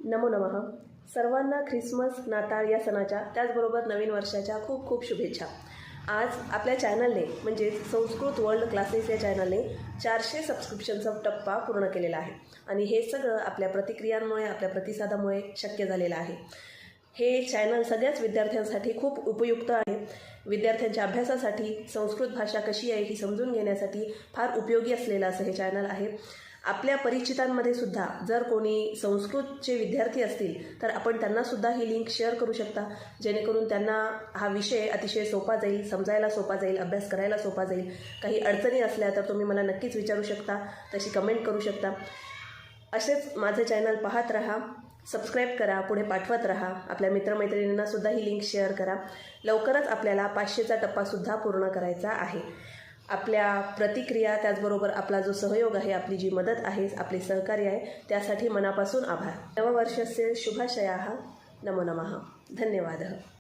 नमो नमः. सर्वांना ख्रिसमस, नाताळ या सणाच्या त्याचबरोबर नवीन वर्षाच्या खूप खूप शुभेच्छा. आज आपल्या चॅनलने म्हणजेच संस्कृत वर्ल्ड क्लासेस या चॅनलने 400 सबस्क्रिप्शनचा टप्पा पूर्ण केलेला आहे आणि हे सगळं आपल्या प्रतिक्रियांमुळे, आपल्या प्रतिसादामुळे शक्य झालेलं आहे. हे चॅनल सगळ्याच विद्यार्थ्यांसाठी खूप उपयुक्त आहे. विद्यार्थ्यांच्या अभ्यासासाठी संस्कृत भाषा कशी आहे ही समजून घेण्यासाठी फार उपयोगी असलेलं असं हे चॅनल आहे. आपल्या परिचितांमध्ये सुद्धा जर कोणी संस्कृतचे विद्यार्थी असतील तर आपण त्यांनासुद्धा ही लिंक शेअर करू शकता, जेणेकरून त्यांना हा विषय अतिशय सोपा जाईल, समजायला सोपा जाईल, अभ्यास करायला सोपा जाईल. काही अडचणी असल्या तर तुम्ही मला नक्कीच विचारू शकता, तशी कमेंट करू शकता. असेच माझं चॅनल पाहत राहा, सबस्क्राईब करा, पुढे पाठवत राहा. आपल्या मित्रमैत्रिणींनासुद्धा ही लिंक शेअर करा. लवकरच आपल्याला 500चा टप्पासुद्धा पूर्ण करायचा आहे. आपल्या प्रतिक्रिया त्याचबरोबर आपला जो सहयोग आहे, आपली जी मदत आहे, आपले सहकार्य आहे, त्यासाठी मनापासून आभार. नववर्षस्य शुभाशयाः. नमो नमः. धन्यवादः.